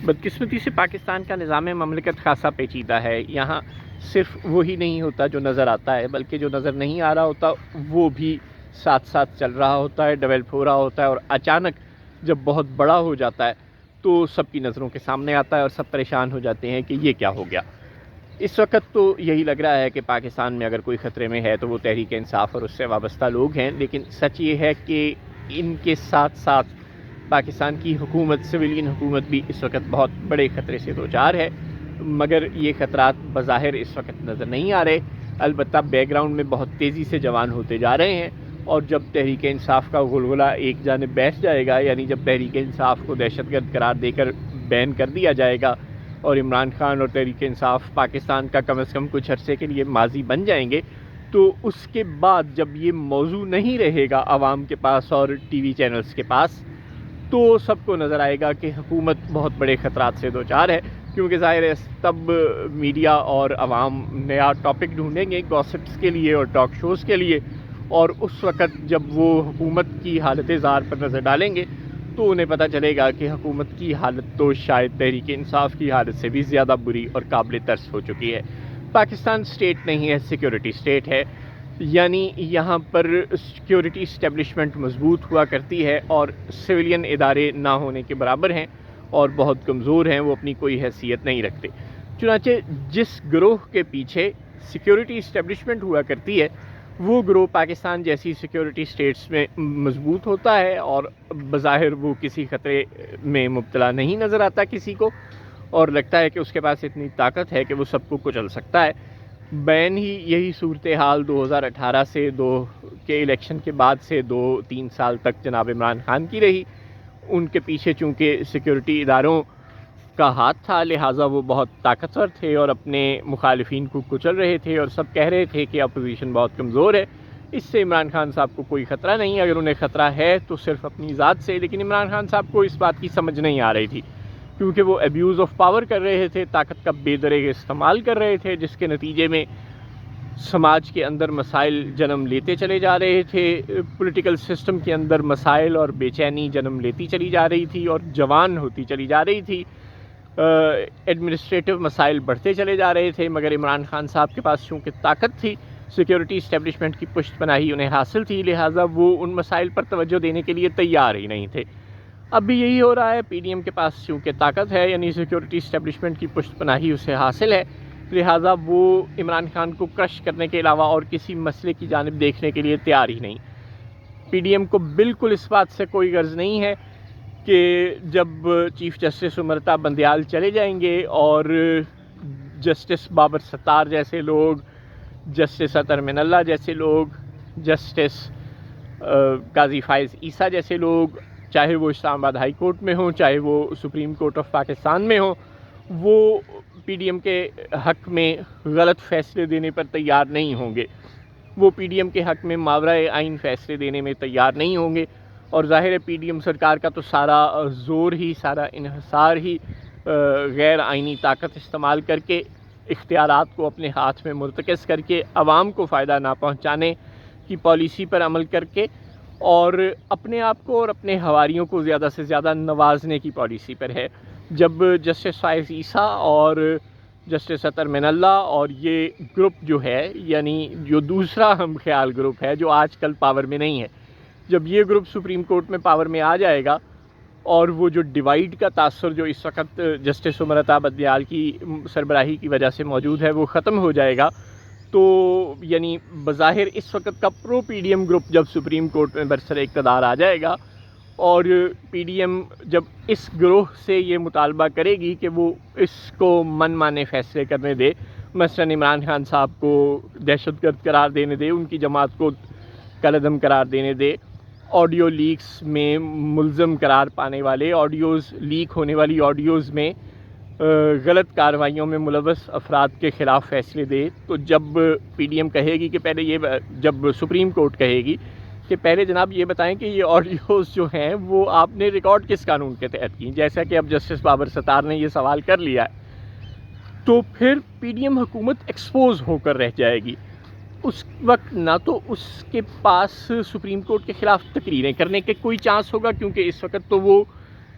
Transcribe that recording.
بدقسمتی سے پاکستان کا نظام مملکت خاصا پیچیدہ ہے. یہاں صرف وہی نہیں ہوتا جو نظر آتا ہے، بلکہ جو نظر نہیں آ رہا ہوتا وہ بھی ساتھ ساتھ چل رہا ہوتا ہے، ڈیولپ ہو رہا ہوتا ہے، اور اچانک جب بہت بڑا ہو جاتا ہے تو سب کی نظروں کے سامنے آتا ہے اور سب پریشان ہو جاتے ہیں کہ یہ کیا ہو گیا. اس وقت تو یہی لگ رہا ہے کہ پاکستان میں اگر کوئی خطرے میں ہے تو وہ تحریک انصاف اور اس سے وابستہ لوگ ہیں، لیکن سچ یہ ہے کہ ان کے ساتھ ساتھ پاکستان کی حکومت، سویلین حکومت بھی اس وقت بہت بڑے خطرے سے دوچار ہے، مگر یہ خطرات بظاہر اس وقت نظر نہیں آ رہے. البتہ بیک گراؤنڈ میں بہت تیزی سے جوان ہوتے جا رہے ہیں، اور جب تحریک انصاف کا غلغلہ ایک جانب بیٹھ جائے گا، یعنی جب تحریک انصاف کو دہشت گرد قرار دے کر بین کر دیا جائے گا اور عمران خان اور تحریک انصاف پاکستان کا کم از کم کچھ عرصے کے لیے ماضی بن جائیں گے، تو اس کے بعد جب یہ موضوع نہیں رہے گا عوام کے پاس اور ٹی وی چینلز کے پاس، تو سب کو نظر آئے گا کہ حکومت بہت بڑے خطرات سے دوچار ہے. کیونکہ ظاہر ہے تب میڈیا اور عوام نیا ٹاپک ڈھونڈیں گے گوسپس کے لیے اور ٹاک شوز کے لیے، اور اس وقت جب وہ حکومت کی حالت زار پر نظر ڈالیں گے تو انہیں پتہ چلے گا کہ حکومت کی حالت تو شاید تحریک انصاف کی حالت سے بھی زیادہ بری اور قابل ترس ہو چکی ہے. پاکستان سٹیٹ نہیں ہے، سیکیورٹی سٹیٹ ہے، یعنی یہاں پر سیکیورٹی اسٹیبلشمنٹ مضبوط ہوا کرتی ہے اور سویلین ادارے نہ ہونے کے برابر ہیں اور بہت کمزور ہیں، وہ اپنی کوئی حیثیت نہیں رکھتے. چنانچہ جس گروہ کے پیچھے سیکیورٹی اسٹیبلشمنٹ ہوا کرتی ہے وہ گروہ پاکستان جیسی سیکیورٹی سٹیٹس میں مضبوط ہوتا ہے، اور بظاہر وہ کسی خطرے میں مبتلا نہیں نظر آتا کسی کو، اور لگتا ہے کہ اس کے پاس اتنی طاقت ہے کہ وہ سب کو کچل سکتا ہے. بین ہی یہی صورتحال 2018 سے کے الیکشن کے بعد سے 2-3 سال تک جناب عمران خان کی رہی. ان کے پیچھے چونکہ سیکیورٹی اداروں کا ہاتھ تھا، لہٰذا وہ بہت طاقتور تھے اور اپنے مخالفین کو کچل رہے تھے، اور سب کہہ رہے تھے کہ اپوزیشن بہت کمزور ہے، اس سے عمران خان صاحب کو کوئی خطرہ نہیں، اگر انہیں خطرہ ہے تو صرف اپنی ذات سے. لیکن عمران خان صاحب کو اس بات کی سمجھ نہیں آ رہی تھی، کیونکہ وہ ایبیوز آف پاور کر رہے تھے، طاقت کا بے دریغ استعمال کر رہے تھے، جس کے نتیجے میں سماج کے اندر مسائل جنم لیتے چلے جا رہے تھے، پولیٹیکل سسٹم کے اندر مسائل اور بے چینی جنم لیتی چلی جا رہی تھی اور جوان ہوتی چلی جا رہی تھی، ایڈمنسٹریٹو مسائل بڑھتے چلے جا رہے تھے. مگر عمران خان صاحب کے پاس چونکہ طاقت تھی، سیکیورٹی اسٹیبلشمنٹ کی پشت پناہی انہیں حاصل تھی، لہٰذا وہ ان مسائل پر توجہ دینے کے لیے تیار ہی نہیں تھے. اب بھی یہی ہو رہا ہے، پی ڈی ایم کے پاس چونکہ طاقت ہے، یعنی سیکیورٹی اسٹیبلشمنٹ کی پشت پناہی اسے حاصل ہے، لہٰذا وہ عمران خان کو کرش کرنے کے علاوہ اور کسی مسئلے کی جانب دیکھنے کے لیے تیار ہی نہیں. پی ڈی ایم کو بالکل اس بات سے کوئی غرض نہیں ہے کہ جب چیف جسٹس امرتا بندیال چلے جائیں گے اور جسٹس بابر ستار جیسے لوگ، جسٹس اطہر من اللہ جیسے لوگ، جسٹس قاضی فائز عیسیٰ جیسے لوگ، چاہے وہ اسلام آباد ہائی کورٹ میں ہوں، چاہے وہ سپریم کورٹ آف پاکستان میں ہوں، وہ پی ڈی ایم کے حق میں غلط فیصلے دینے پر تیار نہیں ہوں گے. وہ پی ڈی ایم کے حق میں ماورائے آئین فیصلے دینے میں تیار نہیں ہوں گے. اور ظاہر ہے پی ڈی ایم سرکار کا تو سارا زور ہی، سارا انحصار ہی غیر آئینی طاقت استعمال کر کے، اختیارات کو اپنے ہاتھ میں مرتکز کر کے، عوام کو فائدہ نہ پہنچانے کی پالیسی پر عمل کر کے، اور اپنے آپ کو اور اپنے حواریوں کو زیادہ سے زیادہ نوازنے کی پالیسی پر ہے. جب جسٹس فائز عیسیٰ اور جسٹس اطہر من اللہ اور یہ گروپ جو ہے، یعنی جو دوسرا ہم خیال گروپ ہے جو آج کل پاور میں نہیں ہے، جب یہ گروپ سپریم کورٹ میں پاور میں آ جائے گا اور وہ جو ڈیوائیڈ کا تاثر جو اس وقت جسٹس امرتا بندیال کی سربراہی کی وجہ سے موجود ہے وہ ختم ہو جائے گا، تو یعنی بظاہر اس وقت کا پرو پی ڈی ایم گروپ جب سپریم کورٹ میں برسر اقتدار آ جائے گا اور پی ڈی ایم جب اس گروہ سے یہ مطالبہ کرے گی کہ وہ اس کو من مانے فیصلے کرنے دے، مثلاً عمران خان صاحب کو دہشت گرد قرار دینے دے، ان کی جماعت کو کالعدم قرار دینے دے، آڈیو لیکس میں ملزم قرار پانے والے، آڈیوز لیک ہونے والی آڈیوز میں غلط کارروائیوں میں ملوث افراد کے خلاف فیصلے دے، تو جب پی ڈی ایم کہے گی کہ پہلے یہ، جب سپریم کورٹ کہے گی کہ پہلے جناب یہ بتائیں کہ یہ آڈیوز جو ہیں وہ آپ نے ریکارڈ کس قانون کے تحت کی، جیسا کہ اب جسٹس بابر ستار نے یہ سوال کر لیا ہے، تو پھر پی ڈی ایم حکومت ایکسپوز ہو کر رہ جائے گی. اس وقت نہ تو اس کے پاس سپریم کورٹ کے خلاف تقریریں کرنے کے کوئی چانس ہوگا، کیونکہ اس وقت تو وہ